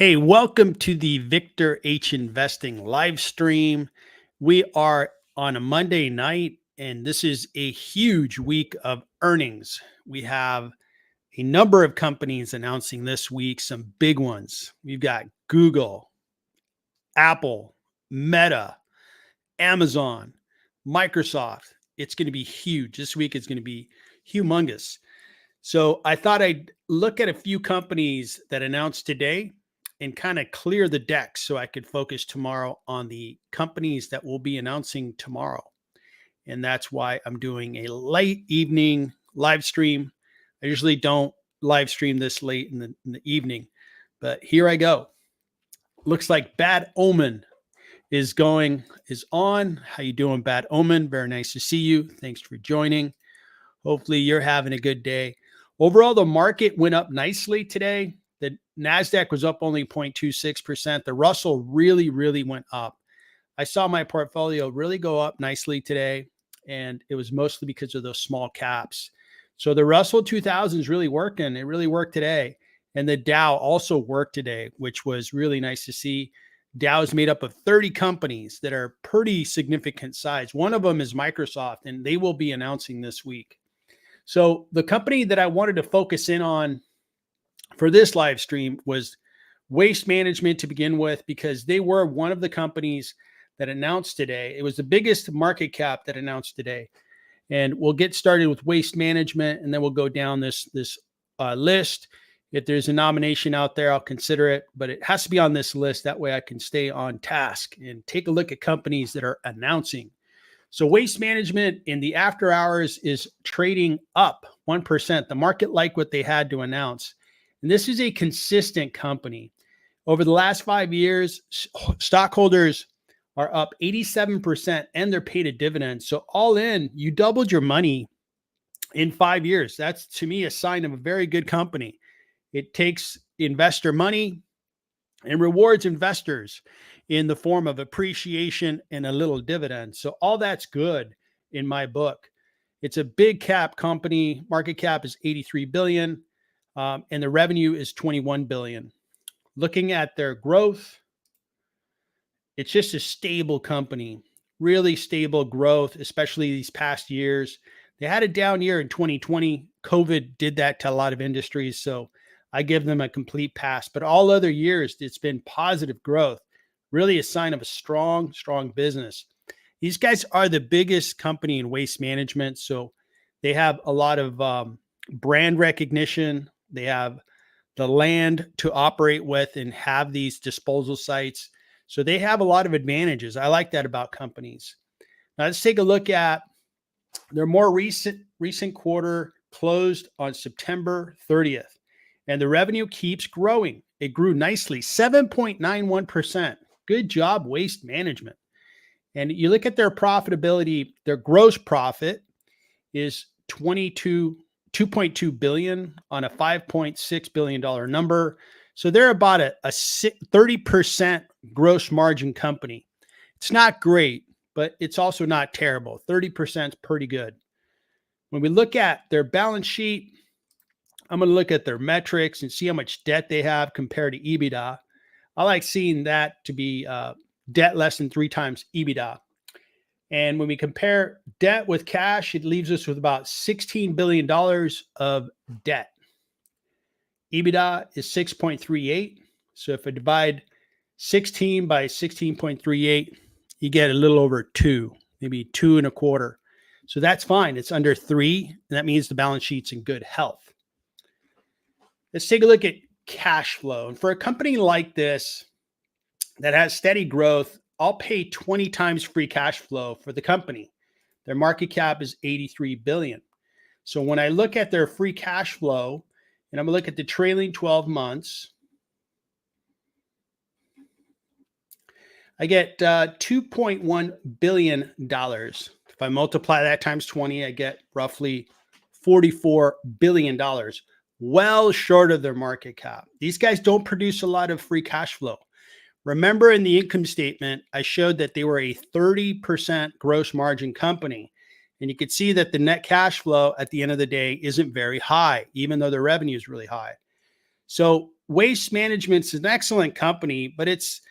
Hey, welcome to the Victor H Investing live stream. We are on a Monday night, and this is a huge week of earnings. We have a number of companies announcing this week, some big ones. We've got Google, Apple, Meta, Amazon, Microsoft. It's going to be huge. This week is going to be humongous. So I thought I'd look at a few companies that announced today and kind of clear the deck so I could focus tomorrow on the companies that will be announcing tomorrow. And that's why I'm doing a late evening live stream. I usually don't live stream this late in the evening, but here I go. Looks like Bad Omen is on. How you doing, Bad Omen? Very nice to see you. Thanks for joining. Hopefully you're having a good day. Overall, the market went up nicely today. The NASDAQ was up only 0.26%. The Russell really went up. I saw my portfolio really go up nicely today, and it was mostly because of those small caps. So the Russell 2000 is really working. It really worked today. And the Dow also worked today, which was really nice to see. Dow is made up of 30 companies that are pretty significant size. One of them is Microsoft, and they will be announcing this week. So the company that I wanted to focus in on for this live stream was Waste Management to begin with, because they were one of the companies that announced today. It was the biggest market cap that announced today. And we'll get started with Waste Management, and then we'll go down this list. If there's a nomination out there, I'll consider it, but it has to be on this list. That way I can stay on task and take a look at companies that are announcing. So Waste Management in the after hours is trading up 1%. The market liked what they had to announce. And this is a consistent company. Over the last 5 years, stockholders are up 87% and they're paid a dividend. So all in, you doubled your money in 5 years. That's, to me, a sign of a very good company. It takes investor money and rewards investors in the form of appreciation and a little dividend. So all that's good in my book. It's a big cap company. Market cap is 83 billion, and the revenue is 21 billion. Looking at their growth, it's just a stable company, really stable growth, especially these past years. They had a down year in 2020. COVID did that to a lot of industries, so I give them a complete pass. But all other years, it's been positive growth. Really a sign of a strong business. These guys are the biggest company in waste management. So they have a lot of brand recognition. They have the land to operate with and have these disposal sites. So they have a lot of advantages. I like that about companies. Now let's take a look at their more recent quarter, closed on September 30th. And the revenue keeps growing. It grew nicely, 7.91%. Good job, Waste Management. And you look at their profitability, their gross profit is 2.2 billion on a $5.6 billion number. So they're about a 30% gross margin company. It's not great, but it's also not terrible. 30% is pretty good. When we look at their balance sheet, I'm going to look at their metrics and see how much debt they have compared to EBITDA. I like seeing that to be debt less than 3 times EBITDA. And when we compare debt with cash, it leaves us with about $16 billion of debt. EBITDA is 6.38. So if I divide 16 by 16.38, you get a little over 2, maybe 2.25. So that's fine. It's under 3, and that means the balance sheet's in good health. Let's take a look at cash flow. And for a company like this that has steady growth, I'll pay 20 times free cash flow for the company. Their market cap is 83 billion. So when I look at their free cash flow, and I'm going to look at the trailing 12 months, I get $2.1 billion. If I multiply that times 20, I get roughly $44 billion. Well short of their market cap. These guys don't produce a lot of free cash flow. Remember in the income statement, I showed that they were a 30% gross margin company. And you could see that the net cash flow at the end of the day isn't very high, even though their revenue is really high. So Waste Management's an excellent company, but it's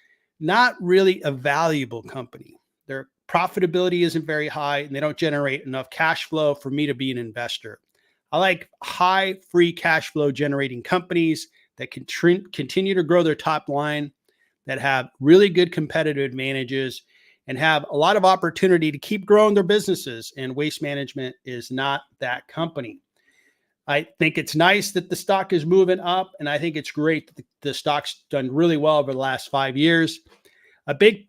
not really a valuable company. Their profitability isn't very high and they don't generate enough cash flow for me to be an investor. I like high free cash flow generating companies that can continue to grow their top line, that have really good competitive advantages, and have a lot of opportunity to keep growing their businesses. And Waste Management is not that company. I think it's nice that the stock is moving up, and I think it's great that the stock's done really well over the last 5 years.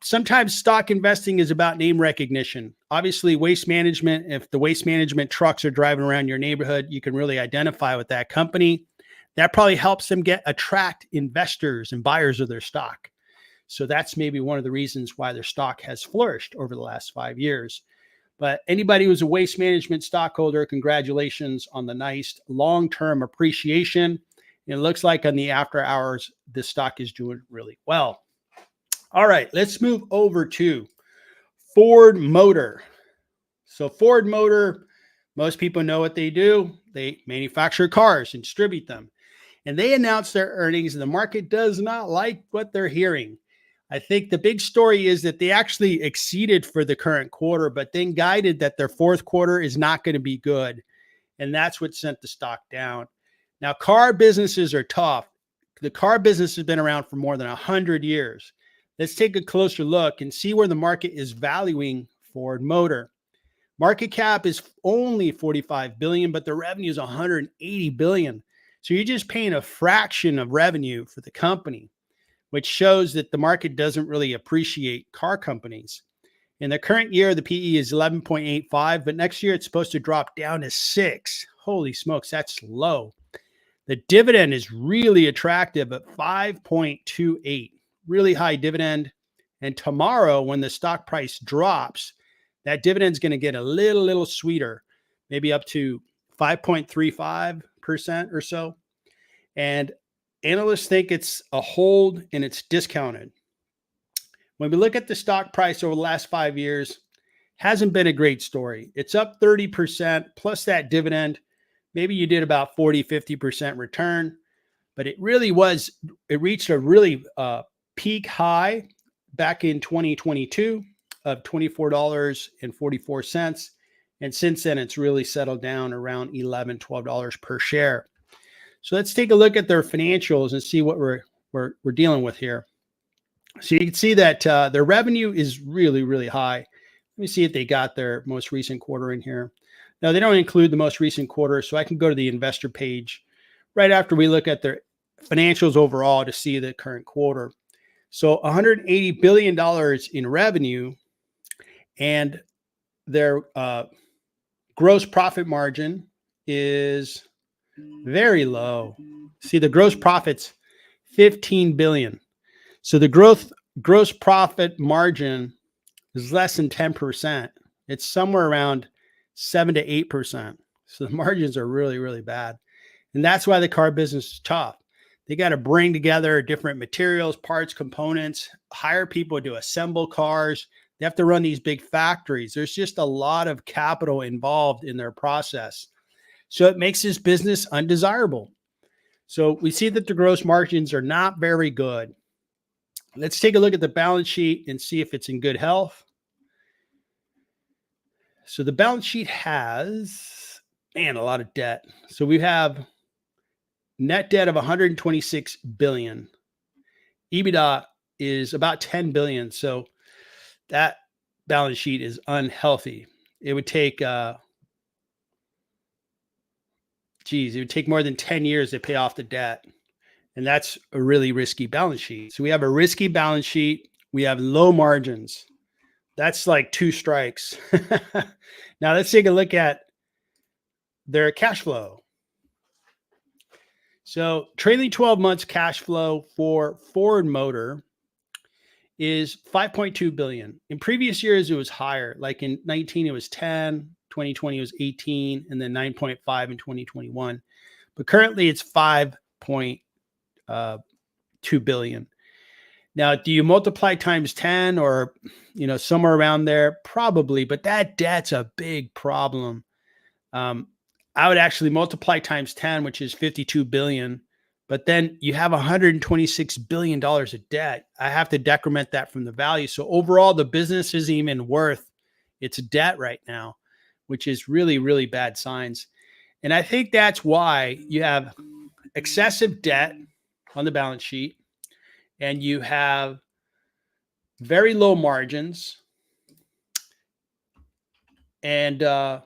Sometimes stock investing is about name recognition. Obviously, Waste Management, if the Waste Management trucks are driving around your neighborhood, you can really identify with that company. That probably helps them attract investors and buyers of their stock. So that's maybe one of the reasons why their stock has flourished over the last 5 years. But anybody who's a Waste Management stockholder, congratulations on the nice long-term appreciation. It looks like on the after hours, the stock is doing really well. All right, let's move over to Ford Motor. So Ford Motor, most people know what they do. They manufacture cars and distribute them. And they announced their earnings, and the market does not like what they're hearing. I think the big story is that they actually exceeded for the current quarter, but then guided that their fourth quarter is not going to be good. And that's what sent the stock down. Now, car businesses are tough. The car business has been around for more than 100 years. Let's take a closer look and see where the market is valuing Ford Motor. Market cap is only 45 billion, but the revenue is 180 billion. So you're just paying a fraction of revenue for the company, which shows that the market doesn't really appreciate car companies. In the current year, the PE is 11.85, but next year it's supposed to drop down to 6. Holy smokes, that's low. The dividend is really attractive at 5.28, really high dividend. And tomorrow, when the stock price drops, that dividend is going to get a little sweeter, maybe up to 5.35% or so. And analysts think it's a hold and it's discounted. When we look at the stock price over the last 5 years, hasn't been a great story. It's up 30% plus that dividend. Maybe you did about 40-50% return, but it reached a really peak high back in 2022 of $24.44. And since then, it's really settled down around $11, $12 per share. So let's take a look at their financials and see what we're dealing with here. So you can see that their revenue is really high. Let me see if they got their most recent quarter in here. Now, they don't include the most recent quarter, so I can go to the investor page right after we look at their financials overall to see the current quarter. So $180 billion in revenue, and their gross profit margin is very low. See, the gross profit's 15 billion. So the gross profit margin is less than 10%. It's somewhere around 7 to 8%. So the margins are really bad. And that's why the car business is tough. They got to bring together different materials, parts, components, hire people to assemble cars. They have to run these big factories. There's just a lot of capital involved in their process. So it makes this business undesirable. So we see that the gross margins are not very good. Let's take a look at the balance sheet and see if it's in good health. So the balance sheet has, a lot of debt. So we have net debt of 126 billion. EBITDA is about 10 billion. So that balance sheet is unhealthy. It would take, it would take more than 10 years to pay off the debt. And that's a really risky balance sheet. So we have a risky balance sheet. We have low margins. That's like 2 strikes. Now let's take a look at their cash flow. So trailing 12 months cash flow for Ford Motor is 5.2 billion. In previous years, it was higher. Like in 19, it was 10, 2020 it was 18, and then 9.5 in 2021. But currently it's 5.2 billion. Now, do you multiply times 10 or, somewhere around there? Probably, but that debt's a big problem. I would actually multiply times 10, which is 52 billion. but then you have $126 billion of debt. I have to decrement that from the value. So overall, the business isn't even worth its debt right now, which is really, really bad signs. And I think that's why you have excessive debt on the balance sheet and you have very low margins, and the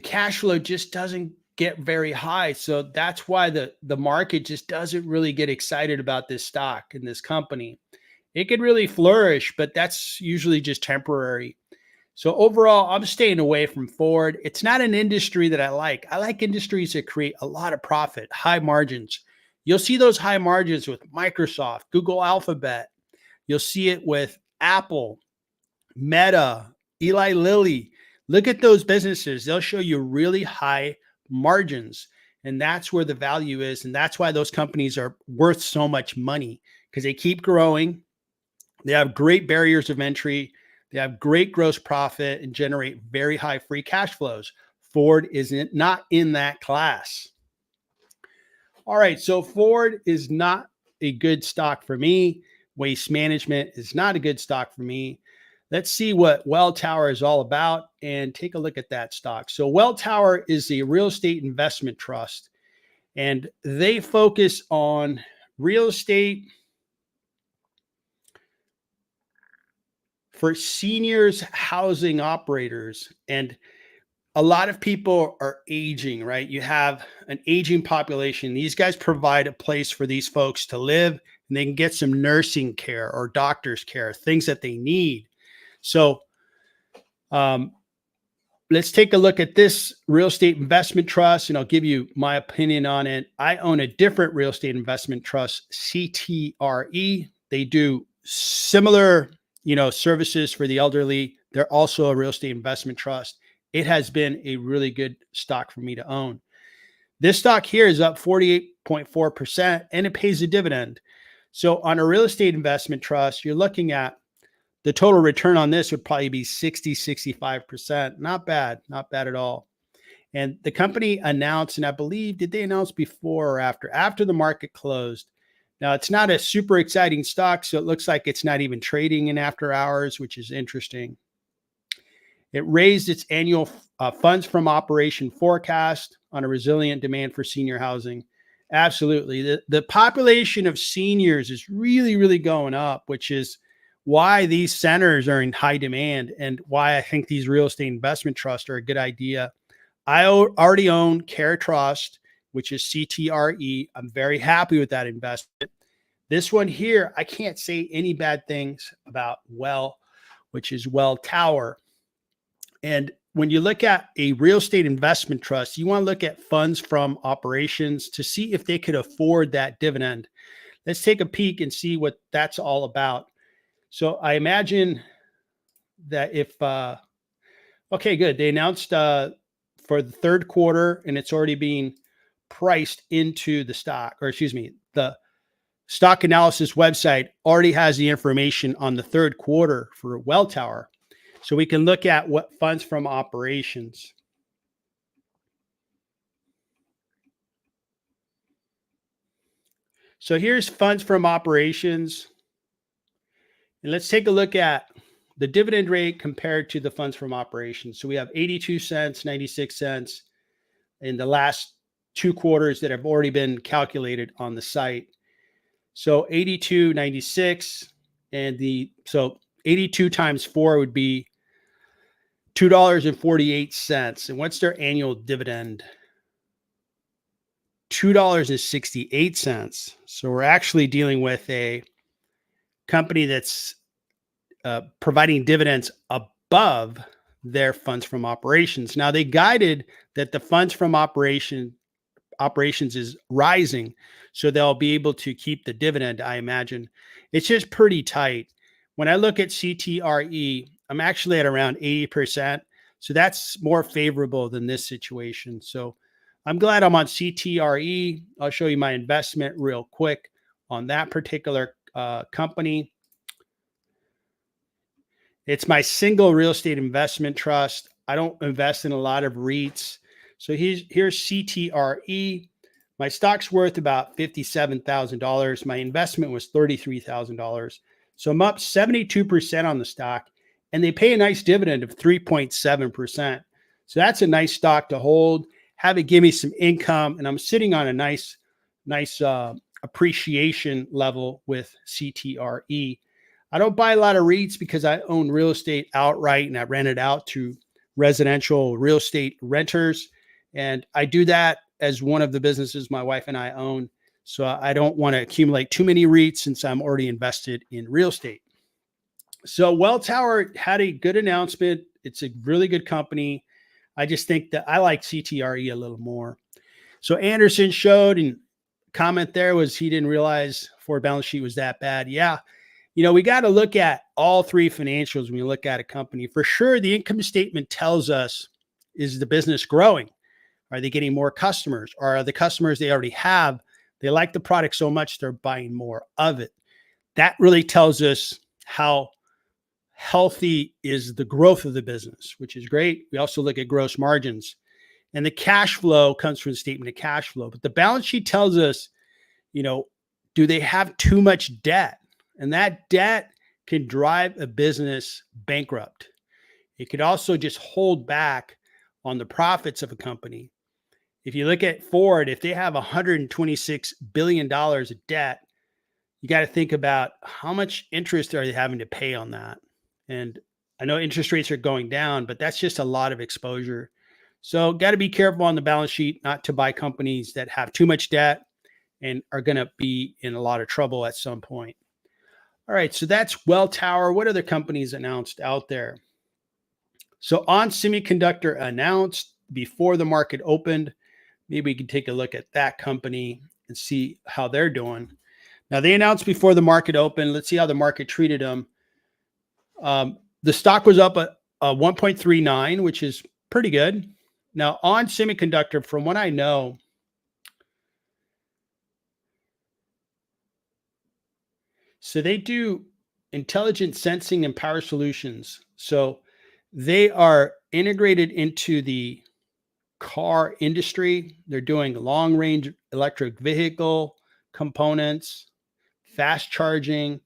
cash flow just doesn't get very high. So that's why the market just doesn't really get excited about this stock and this company. It could really flourish, but that's usually just temporary. So overall, I'm staying away from Ford. It's not an industry that I like. I like industries that create a lot of profit, high margins. You'll see those high margins with Microsoft, Google Alphabet. You'll see it with Apple, Meta, Eli Lilly. Look at those businesses. They'll show you really high margins. And that's where the value is. And that's why those companies are worth so much money, because they keep growing. They have great barriers of entry. They have great gross profit and generate very high free cash flows. Ford isn't not in that class. All right, so Ford is not a good stock for me. Waste Management is not a good stock for me. Let's see what Welltower is all about and take a look at that stock. So Welltower is a real estate investment trust, and they focus on real estate for seniors housing operators. And a lot of people are aging, right? You have an aging population. These guys provide a place for these folks to live, and they can get some nursing care or doctor's care, things that they need. So let's take a look at this real estate investment trust, and I'll give you my opinion on it. I own a different real estate investment trust, CTRE. They do similar, services for the elderly. They're also a real estate investment trust. It has been a really good stock for me to own. This stock here is up 48.4%, and it pays a dividend. So on a real estate investment trust, you're looking at the total return on this would probably be 65%. Not bad at all. And the company announced, and I believe, did they announce before or after? After the market closed. Now, it's not a super exciting stock, so it looks like it's not even trading in after hours, which is interesting. It raised its annual funds from operation forecast on a resilient demand for senior housing. Absolutely. The population of seniors is really, really going up, which is why these centers are in high demand and why I think these real estate investment trusts are a good idea. I already own CareTrust, which is CTRE. I'm very happy with that investment. This one here, I can't say any bad things about which is Welltower. And when you look at a real estate investment trust, you want to look at funds from operations to see if they could afford that dividend. Let's take a peek and see what that's all about. So I imagine that if, okay, good. They announced for the third quarter, and it's already being priced into the stock, or excuse me, the stock analysis website already has the information on the third quarter for Welltower. So we can look at what funds from operations. So here's funds from operations. And let's take a look at the dividend rate compared to the funds from operations. So we have 82 cents, 96 cents in the last two quarters that have already been calculated on the site. So 82, 96, so 82 times 4 would be $2.48. And what's their annual dividend? $2.68. So we're actually dealing with a company that's providing dividends above their funds from operations. Now, they guided that the funds from operations is rising, so they'll be able to keep the dividend, I imagine. It's just pretty tight. When I look at CTRE, I'm actually at around 80%. So that's more favorable than this situation. So I'm glad I'm on CTRE. I'll show you my investment real quick on that particular company. It's my single real estate investment trust. I don't invest in a lot of REITs. So here's CTRE. My stock's worth about $57,000. My investment was $33,000. So I'm up 72% on the stock, and they pay a nice dividend of 3.7%. So that's a nice stock to hold, have it give me some income, and I'm sitting on a nice appreciation level with CTRE. I don't buy a lot of REITs because I own real estate outright and I rent it out to residential real estate renters. And I do that as one of the businesses my wife and I own. So I don't want to accumulate too many REITs since I'm already invested in real estate. So Welltower had a good announcement. It's a really good company. I just think that I like CTRE a little more. So Anderson showed, and comment there was he didn't realize forward balance sheet was that bad. Yeah. We got to look at all three financials when you look at a company. For sure, the income statement tells us, is the business growing? Are they getting more customers? Or are the customers they already have, they like the product so much they're buying more of it? That really tells us how healthy is the growth of the business, which is great. We also look at gross margins. And the cash flow comes from the statement of cash flow. But the balance sheet tells us, do they have too much debt? And that debt can drive a business bankrupt. It could also just hold back on the profits of a company. If you look at Ford, if they have $126 billion of debt, you got to think about how much interest are they having to pay on that. And I know interest rates are going down, but that's just a lot of exposure. So got to be careful on the balance sheet not to buy companies that have too much debt and are going to be in a lot of trouble at some point. All right, so that's Welltower. What other companies announced out there? So ON Semiconductor announced before the market opened. Maybe we can take a look at that company and see how they're doing. Now, they announced before the market opened. Let's see how the market treated them. The stock was up at 1.39, which is pretty good. Now, ON Semiconductor, from what I know, so they do intelligent sensing and power solutions. So they are integrated into the car industry. They're doing long range electric vehicle components, fast charging.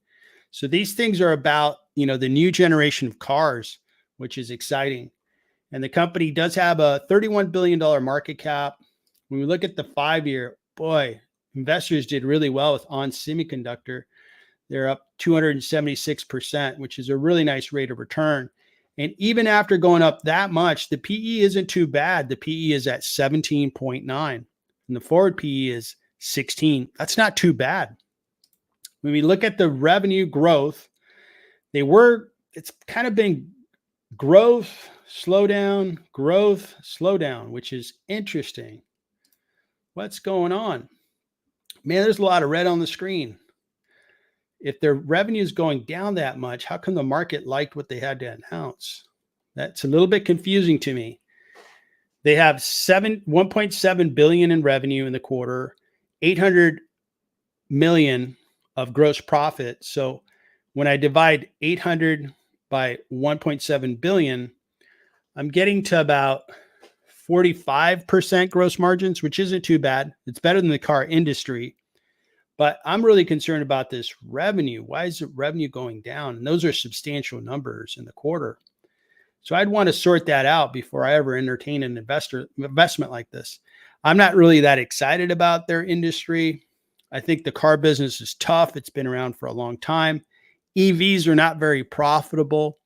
So these things are about, the new generation of cars, which is exciting. And the company does have a $31 billion market cap. When we look at the 5-year, boy, investors did really well with ON Semiconductor. They're up 276%, which is a really nice rate of return. And even after going up that much, the PE isn't too bad. The PE is at 17.9 and the forward PE is 16. That's not too bad. When we look at the revenue growth, it's kind of been growth, slowdown, which is interesting. What's going on? Man, there's a lot of red on the screen. If their revenue is going down that much, how come the market liked what they had to announce? That's a little bit confusing to me. They have 1.7 billion in revenue in the quarter, 800 million of gross profit. So when I divide 800 by 1.7 billion, I'm getting to about 45% gross margins, which isn't too bad. It's better than the car industry. But I'm really concerned about this revenue. Why is the revenue going down? And those are substantial numbers in the quarter. So I'd want to sort that out before I ever entertain an investment like this. I'm not really that excited about their industry. I think the car business is tough. It's been around for a long time. EVs are not very profitable.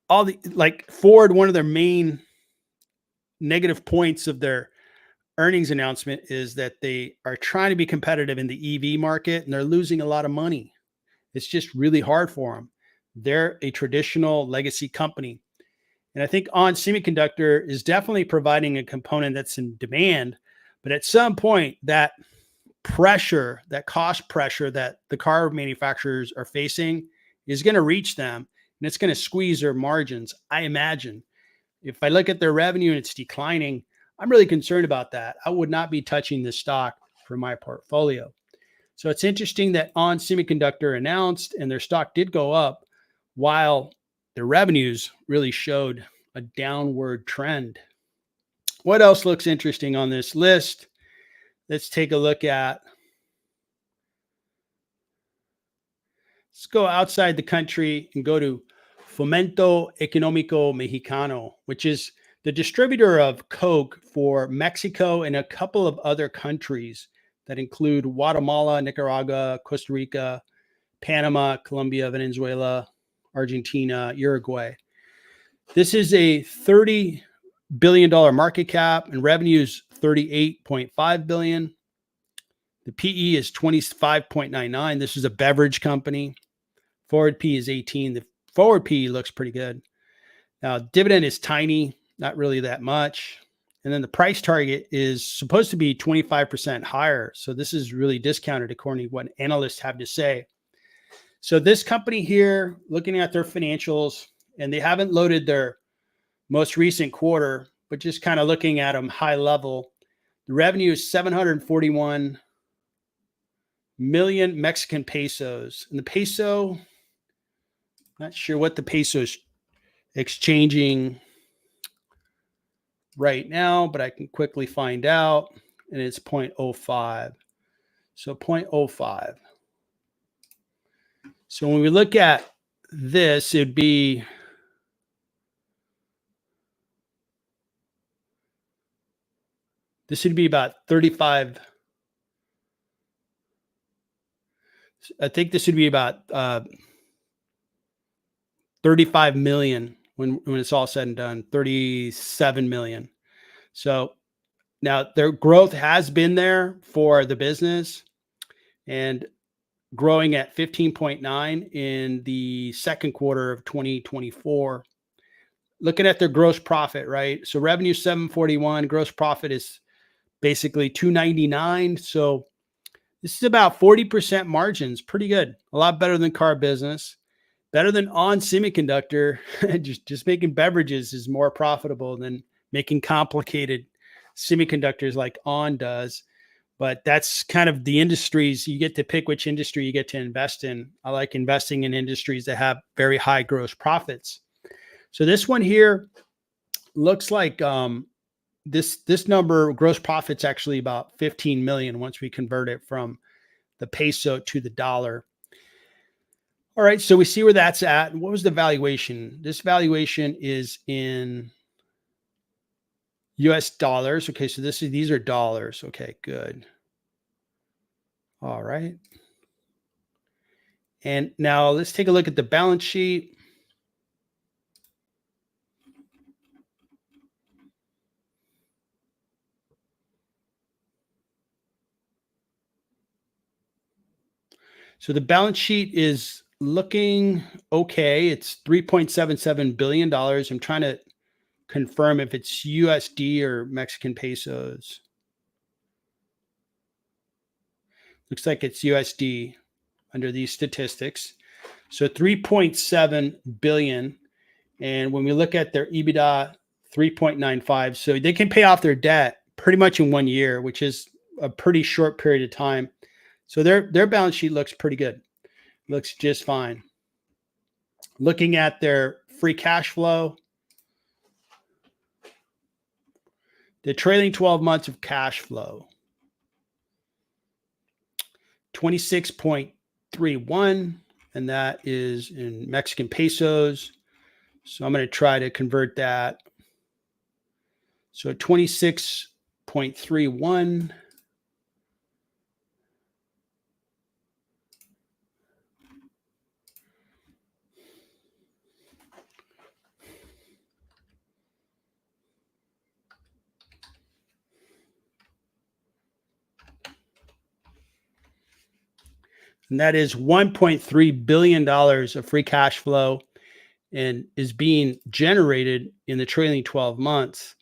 Like Ford, one of their main negative points of their earnings announcement is that they are trying to be competitive in the EV market and they're losing a lot of money. It's just really hard for them. They're a traditional legacy company. And I think ON Semiconductor is definitely providing a component that's in demand. But at some point, that pressure, that cost pressure that the car manufacturers are facing is going to reach them and it's going to squeeze their margins. I imagine if I look at their revenue and it's declining, I'm really concerned about that. I would not be touching this stock for my portfolio. So it's interesting that ON Semiconductor announced and their stock did go up while their revenues really showed a downward trend. What else looks interesting on this list? let's take a look at, let's go outside the country and go to Fomento Económico Mexicano, which is the distributor of Coke for Mexico and a couple of other countries that include Guatemala, Nicaragua, Costa Rica, Panama, Colombia, Venezuela, Argentina, Uruguay. This is a $30 billion market cap and revenues 38.5 billion. The PE is 25.99. This is a beverage company. Forward P is 18. The forward P looks pretty good. Now, dividend is tiny, not really that much. And then the price target is supposed to be 25% higher. So this is really discounted according to what analysts have to say. So this company here, looking at their financials, and they haven't loaded their most recent quarter, but just kind of looking at them high level, the revenue is 741 million Mexican pesos. And the peso, not sure what the peso is exchanging right now, but I can quickly find out. And it's 0.05. So 0.05. So when we look at this, it'd be about 35. I think this would be about 35 million when it's all said and done, 37 million. So now their growth has been there for the business and growing at 15.9 in the second quarter of 2024. Looking at their gross profit, right? So revenue 741, gross profit is basically 299. So this is about 40% margins, pretty good. A lot better than car business, better than On Semiconductor. just making beverages is more profitable than making complicated semiconductors like On does. But that's kind of the industries. You get to pick which industry you get to invest in. I like investing in industries that have very high gross profits. So this one here looks like this number, gross profit's actually about 15 million once we convert it from the peso to the dollar. All right, so we see where that's at. What was the valuation? This valuation is in US dollars. Okay, so these are dollars. Okay, good. All right. And now let's take a look at the balance sheet. So the balance sheet is looking okay. It's $3.77 billion. I'm trying to confirm if it's USD or Mexican pesos. Looks like it's USD under these statistics. So 3.7 billion. And when we look at their EBITDA, 3.95. So they can pay off their debt pretty much in 1 year, which is a pretty short period of time. So their balance sheet looks pretty good. Looks just fine. Looking at their free cash flow, the trailing 12 months of cash flow, 26.31, and that is in Mexican pesos. So I'm going to try to convert that. So 26.31. And that is $1.3 billion of free cash flow and is being generated in the trailing 12 months.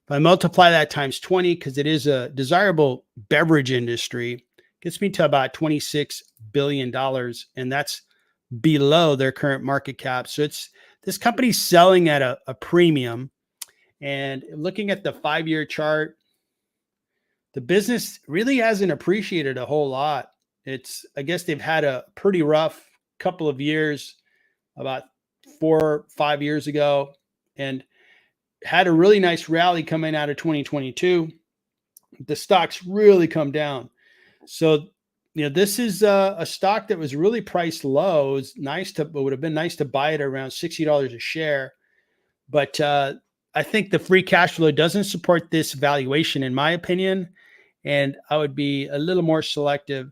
If I multiply that times 20, because it is a desirable beverage industry, gets me to about $26 billion. And that's below their current market cap. So this company's selling at a premium. And looking at the 5-year chart, the business really hasn't appreciated a whole lot. I guess they've had a pretty rough couple of years, about 4 or 5 years ago, and had a really nice rally coming out of 2022. the stock's really come down. So, this is a stock that was really priced low. It's nice to, it would have been nice to buy it around $60 a share. But I think the free cash flow doesn't support this valuation, in my opinion. And I would be a little more selective.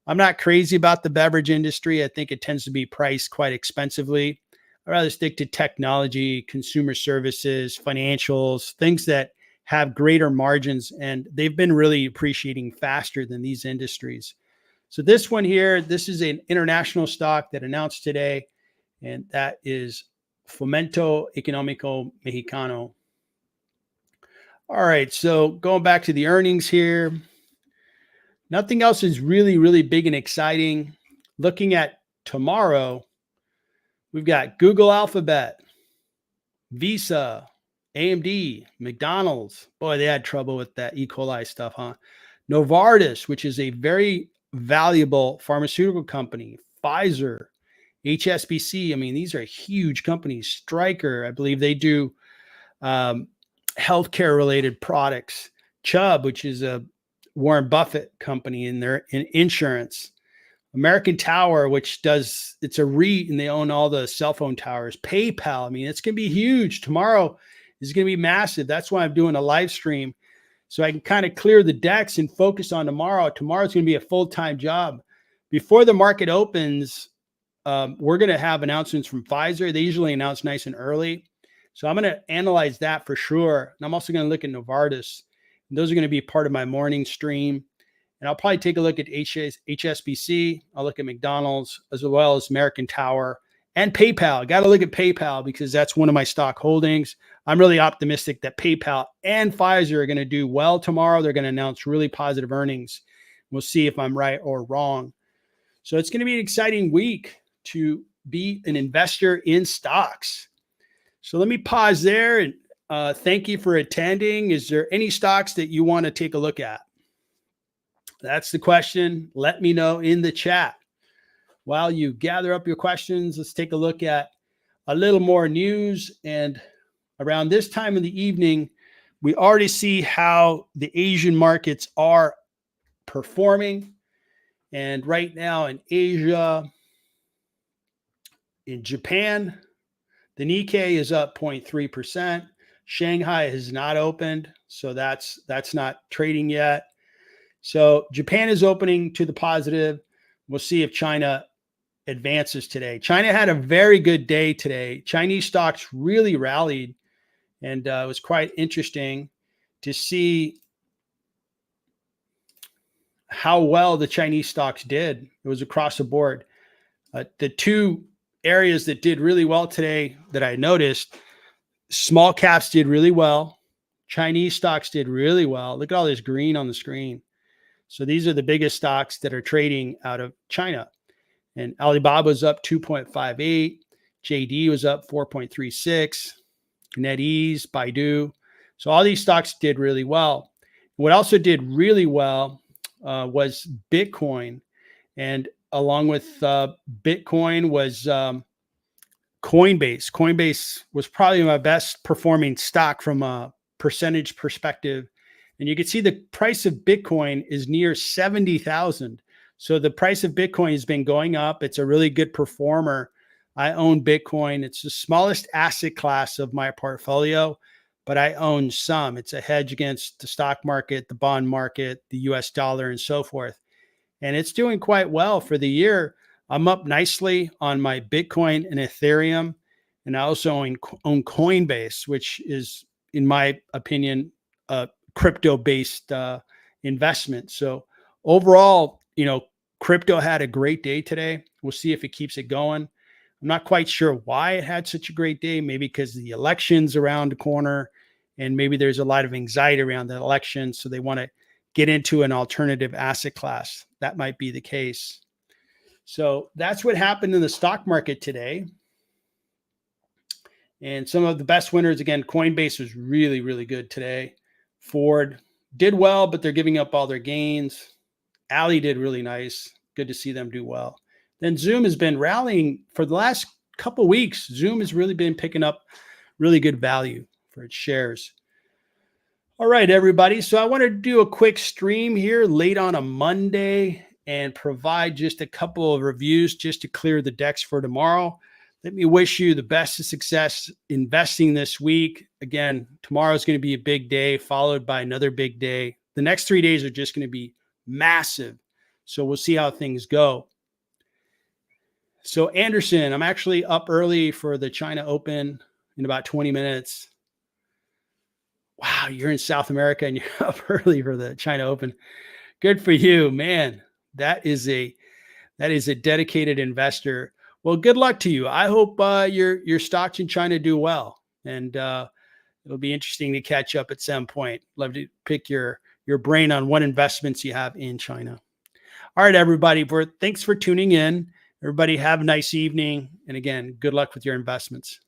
I'm not crazy about the beverage industry. I think it tends to be priced quite expensively. I'd rather stick to technology, consumer services, financials, things that have greater margins. And they've been really appreciating faster than these industries. So this one here, this is an international stock that announced today, and that is Fomento Económico Mexicano. All right, so going back to the earnings here, nothing else is really, really big and exciting. Looking at tomorrow, we've got Google Alphabet, Visa, AMD, McDonald's. Boy, they had trouble with that E. coli stuff, huh? Novartis, which is a very valuable pharmaceutical company, Pfizer, HSBC. I mean, these are huge companies. Stryker, I believe they do healthcare related products. Chubb, which is a Warren Buffett company in insurance. American Tower, which does, it's a REIT and they own all the cell phone towers. PayPal, I mean, it's going to be huge. Tomorrow is going to be massive. That's why I'm doing a live stream, so I can kind of clear the decks and focus on tomorrow. Tomorrow's going to be a full-time job. Before the market opens, we're going to have announcements from Pfizer. They usually announce nice and early. So I'm going to analyze that for sure. And I'm also going to look at Novartis. And those are going to be part of my morning stream. And I'll probably take a look at HSBC. I'll look at McDonald's as well as American Tower and PayPal. I got to look at PayPal because that's one of my stock holdings. I'm really optimistic that PayPal and Pfizer are going to do well tomorrow. They're going to announce really positive earnings. We'll see if I'm right or wrong. So it's going to be an exciting week to be an investor in stocks. So let me pause there and thank you for attending. Is there any stocks that you want to take a look at? That's the question. Let me know in the chat. While you gather up your questions, let's take a look at a little more news. And around this time of the evening, we already see how the Asian markets are performing. And right now in Asia, in Japan, the Nikkei is up 0.3%. Shanghai has not opened, so that's not trading yet. So Japan is opening to the positive. We'll see if China advances today. China had a very good day today. Chinese stocks really rallied, and it was quite interesting to see how well the Chinese stocks did. It was across the board. The two areas that did really well today that I noticed, small caps did really well. Chinese stocks did really well. Look at all this green on the screen. So these are the biggest stocks that are trading out of China. And Alibaba was up 2.58. JD was up 4.36. NetEase, Baidu. So all these stocks did really well. What also did really well was Bitcoin. And along with Bitcoin was Coinbase. Coinbase was probably my best performing stock from a percentage perspective. And you can see the price of Bitcoin is near 70,000. So the price of Bitcoin has been going up. It's a really good performer. I own Bitcoin. It's the smallest asset class of my portfolio, but I own some. It's a hedge against the stock market, the bond market, the US dollar, and so forth. And it's doing quite well for the year. I'm up nicely on my Bitcoin and Ethereum. And I also own Coinbase, which is, in my opinion, a crypto-based investment. So overall, crypto had a great day today. We'll see if it keeps it going. I'm not quite sure why it had such a great day. Maybe because the election's around the corner and maybe there's a lot of anxiety around the election. So they want to get into an alternative asset class. That might be the case. So that's what happened in the stock market today. And some of the best winners, again, Coinbase was really, really good today. Ford did well, but they're giving up all their gains. Ali did really nice. Good to see them do well. Then Zoom has been rallying for the last couple of weeks. Zoom has really been picking up really good value for its shares. All right, everybody. So I want to do a quick stream here late on a Monday and provide just a couple of reviews just to clear the decks for tomorrow. Let me wish you the best of success investing this week. Again, tomorrow is going to be a big day, followed by another big day. The next 3 days are just going to be massive. So we'll see how things go. So Anderson, I'm actually up early for the China Open in about 20 minutes. Wow, you're in South America and you're up early for the China Open. Good for you, man. That is a dedicated investor. Well, good luck to you. I hope your stocks in China do well, and it'll be interesting to catch up at some point. Love to pick your brain on what investments you have in China. All right, everybody. Thanks for tuning in. Everybody have a nice evening, and again, good luck with your investments.